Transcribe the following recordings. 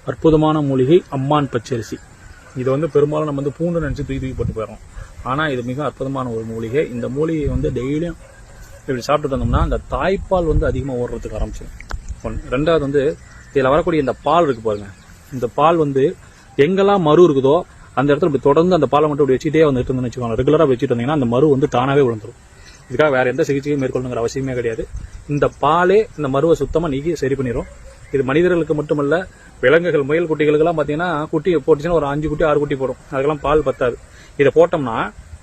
அற்புதமான மூலிகை அம்மான் பச்சரிசி. இது வந்து பெரும்பாலும் நம்ம வந்து பூண்டு நினைச்சு தூக்கி போட்டு போயிடும். ஆனால் இது மிக அற்புதமான ஒரு மூலிகை. இந்த மூலிகை வந்து டெய்லியும் இப்படி சாப்பிட்டு தந்தோம்னா அந்த தாய்ப்பால் வந்து அதிகமாக ஓடுறதுக்கு ஆரம்பிச்சிடும். ரெண்டாவது வந்து இதில் வரக்கூடிய இந்த பால் இருக்கு பாருங்க, இந்த பால் வந்து எங்கெல்லாம் மறு இருக்குதோ அந்த இடத்துல இப்படி தொடர்ந்து அந்த பாலை மட்டும் இப்படி வச்சுட்டே வந்துட்டு இருந்தோம்னு வச்சுக்கோங்க, ரெகுலராக வச்சுட்டு வந்தீங்கன்னா அந்த மறு வந்து தானாகவே விழுந்துடும். இதுக்காக வேற எந்த சிகிச்சையும் மேற்கொள்ளுங்கிற அவசியமே கிடையாது. இந்த பாலே இந்த மருவை சுத்தமாக நீக்கி சரி பண்ணிடும். இது மனிதர்களுக்கு மட்டுமல்ல, விலங்குகள் முயல் குட்டிகளுக்கெல்லாம் பார்த்தீங்கன்னா குட்டி போட்டுச்சுன்னா ஒரு 5 குட்டி 6 குட்டி போடும். அதுக்கெல்லாம் பால் பத்தாது. இதை போட்டோம்னா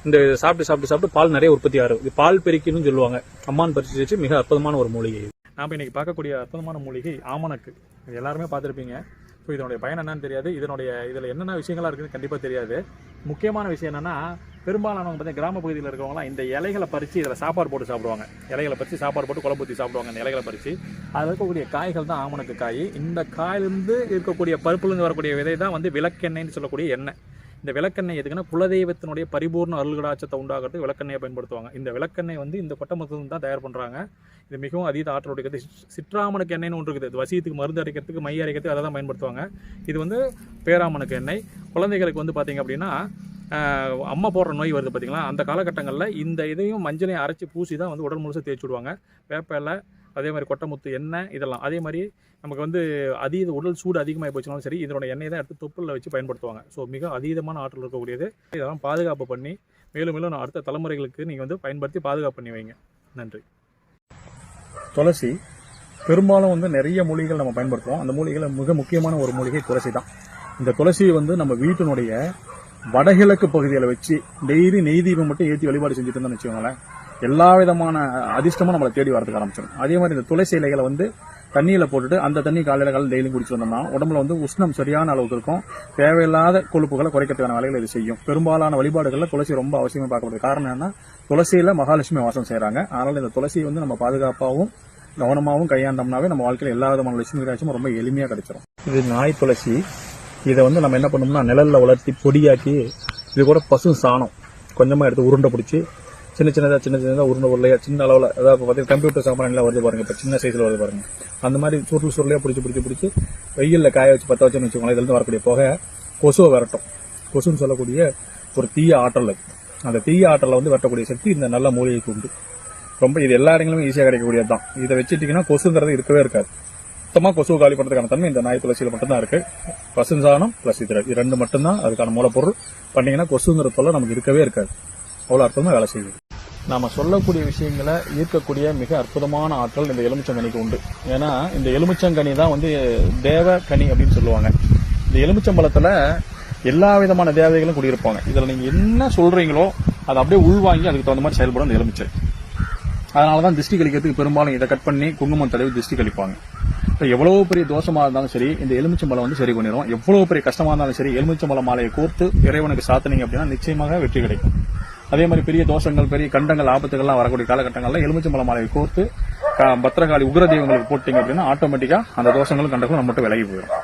இந்த சாப்பிட்டு பால் நிறைய உற்பத்தி ஆகும். இது பால் பெருக்கின்னு சொல்லுவாங்க. அம்மான் பறிச்சு மிக அற்புதமான ஒரு மூலிகை. நாம் இன்னைக்கு பார்க்கக்கூடிய அற்புதமான மூலிகை ஆமணக்கு. இது எல்லாருமே பார்த்துருப்பீங்க. ஸோ இதனுடைய பயன் என்னன்னு தெரியாது, இதில் என்னென்ன விஷயங்களா இருக்குன்னு கண்டிப்பாக தெரியாது. முக்கியமான விஷயம் என்னன்னா, பெரும்பாலானவங்க பார்த்தீங்கன்னா கிராம பகுதியில் இருக்கிறவங்களாம் இந்த இலைகளை பறித்து இதில் சாப்பாடு போட்டு சாப்பிடுவாங்க. இலைகளை பறித்து சாப்பாடு போட்டு குழம்பு ஊற்றி சாப்பிடுவாங்க. இந்த இலைகளை பறித்து அதில் இருக்கக்கூடிய காய்கள் தான் ஆமணக்கு காய். இந்த காயிலிருந்து இருக்கக்கூடிய பருப்புலேருந்து வரக்கூடிய விதை தான் வந்து விளக்கெண்ணெய்ன்னு சொல்லக்கூடிய எண்ணெய். இந்த விளக்கெண்ணெய் எதுக்குன்னா குலதெய்வத்தினுடைய பரிபூர்ண அருள்கடாட்சத்தை உண்டாகிறது விளக்கெண்ணெயை பயன்படுத்துவாங்க. இந்த விளக்கெண்ணெய் வந்து இந்த கொட்டமரத்துல தான் தயார் பண்ணுறாங்க. இது மிகவும் அதீத ஆற்றலுடையது. சிற்றாமனுக்கு எண்ணெய்னு ஒன்று இருக்குது. இது வசியத்துக்கு மருந்து அரைக்கிறதுக்கு மை அரைக்கிறதுக்கு அதை தான் பயன்படுத்துவாங்க. இது வந்து பேராமனுக்கு எண்ணெய். குழந்தைகளுக்கு வந்து பார்த்தீங்க அப்படின்னா அம்மா போடுற நோய் வருது பார்த்தீங்களா, அந்த காலகட்டங்களில் இந்த இதையும் மஞ்சளையும் அரைச்சி பூசி தான் வந்து உடல் முழுசாக தேய்ச்சி விடுவாங்க. வேப்பலை, அதே மாதிரி கொட்டமுத்து எண்ணெய், இதெல்லாம் அதே மாதிரி நமக்கு வந்து அதீத உடல் சூடு அதிகமாக போச்சுனாலும் சரி இதனோட எண்ணெய் தான் எடுத்து தொப்புளில் வச்சு பயன்படுத்துவாங்க. ஸோ மிக அதீதமான ஆற்றல் இருக்கக்கூடியது. இதெல்லாம் பாதுகாப்பு பண்ணி மேலும் அடுத்த தலைமுறைகளுக்கு நீங்கள் வந்து பயன்படுத்தி பாதுகாப்பு பண்ணி வைங்க. நன்றி. துளசி பெரும்பாலும் வந்து நிறைய மூலிகைகள் நம்ம பயன்படுத்துவோம். அந்த மூலிகையில் மிக முக்கியமான ஒரு மூலிகை துளசி தான். இந்த துளசியை வந்து நம்ம வீட்டினுடைய வடகிழக்கு பகுதியில் வச்சு டெய்லி நெய் தீபம் மட்டும் ஏற்றி வழிபாடு செஞ்சுட்டு இருந்தோம்னு வச்சுக்கோங்களேன், எல்லா விதமான அதிர்ஷ்டமும் நம்மளை தேடி வரதுக்கு ஆரம்பிச்சிடும். அதே மாதிரி இந்த துளசி இலைகளை வந்து தண்ணியில் போட்டுட்டு அந்த தண்ணி காலையில் டெய்லியும் குடிச்சு வந்தோம்னா உடம்புல வந்து உஷ்ணம் சரியான அளவுக்கு இருக்கும். தேவையில்லாத கொழுப்புகளை குறைக்கிறதுக்கான வேலைகளை இது செய்யும். பெரும்பாலான வழிபாடுகளில் துளசி ரொம்ப அவசியமாக பார்க்கப்படுது. காரணம் என்ன, துளசியில் மகாலட்சுமி வாசம் செய்கிறாங்க. அதனால் இந்த துளசியை வந்து நம்ம பாதுகாப்பாகவும் கவனமாகவும் கையாண்டோம்னாவே நம்ம வாழ்க்கையில் எல்லா விதமான லட்சுமி கடாட்சியும் ரொம்ப எளிமையாக கிடைச்சிடும். இது நாய் துளசி. இதை வந்து நம்ம என்ன பண்ணோம்னா நிழலில் வளர்த்தி பொடியாக்கி இது கூட பசு சாணம் கொஞ்சமாக எடுத்து உருண்டை பிடிச்சி சின்ன சின்னதாக உருளையாக சின்ன அளவில், அதாவது பார்த்தீங்கன்னா கம்ப்யூட்டர் சாமான்லாம் வருது பாருங்க, இப்போ சின்ன சைஸில் வருது பாருங்க, அந்த மாதிரி சுருளையாக பிடிச்சி வெயிலில் காய வச்சு பற்ற வச்சுன்னு வச்சுக்கோங்களேன். இதுலேருந்து வரக்கூடிய புகை கொசுவை விரட்டும். கொசுன்னு சொல்லக்கூடிய ஒரு தீய ஆற்றல் இருக்கு. அந்த தீய ஆற்றலை வந்து வெட்டக்கூடிய சக்தி இந்த நல்ல மூலிகைக்கு உண்டு. ரொம்ப இது எல்லா இடங்களும் ஈஸியாக கிடைக்கக்கூடியது தான். இதை வச்சுட்டிங்கன்னா கொசுங்கிறது இருக்கவே இருக்காது. சுத்தமாக கொசுவை காலி பண்ணுறதுக்கான தன்மை இந்த நாய் துளசியில் மட்டும்தான் இருக்கு. பசுஞ்சாணம் பிளஸ் இது ரெண்டு மட்டும்தான் அதுக்கான மூலப்பொருள். பண்ணீங்கன்னா கொசுங்கிற தொல்லை நமக்கு இருக்கவே இருக்காது. அவ்வளோ அற்புதமாக வேலை செய்யுது. நாம சொல்லக்கூடிய விஷயங்களை ஈர்க்கக்கூடிய மிக அற்புதமான ஆற்றல் இந்த எலுமிச்சங்கனிக்கு உண்டு. ஏன்னா இந்த எலுமிச்சங்கனி தான் வந்து தேவ கனி அப்படின்னு சொல்லுவாங்க. இந்த எலுமிச்சம்பழத்துல எல்லா விதமான தேவதைகளும் குடியிருப்பாங்க. இதுல நீங்க என்ன சொல்றீங்களோ அதை அப்படியே உள்வாங்கி அதுக்கு தகுந்த மாதிரி செயல்படும் இந்த எலுமிச்சை. அதனாலதான் திருஷ்டி கழிக்கிறதுக்கு பெரும்பாலும் இதை கட் பண்ணி குங்குமம் தடவி திருஷ்டி கழிப்பாங்க. இப்போ எவ்வளவு பெரிய தோஷமா இருந்தாலும் சரி இந்த எலுமிச்சம்பழம் வந்து சரி பண்ணிடும். எவ்வளவு பெரிய கஷ்டமா இருந்தாலும் சரி எலுமிச்சம்பழ மாலையை கோர்த்து இறைவனுக்கு சாத்தினீங்க அப்படின்னா நிச்சயமாக வெற்றி கிடைக்கும். அதே மாதிரி பெரிய தோஷங்கள், பெரிய கண்டங்கள், ஆபத்துகள்லாம் வரக்கூடிய காலகட்டங்களில் எலுமிச்சம்பழ மாலையை கோர்த்து பத்திரகாளி உக்ர தெய்வங்களுக்கு போட்டீங்க அப்படின்னா ஆட்டோமேட்டிக்கா அந்த தோஷங்களும் கண்டங்களும் நம்ம மட்டும் விலகி போயிடும்.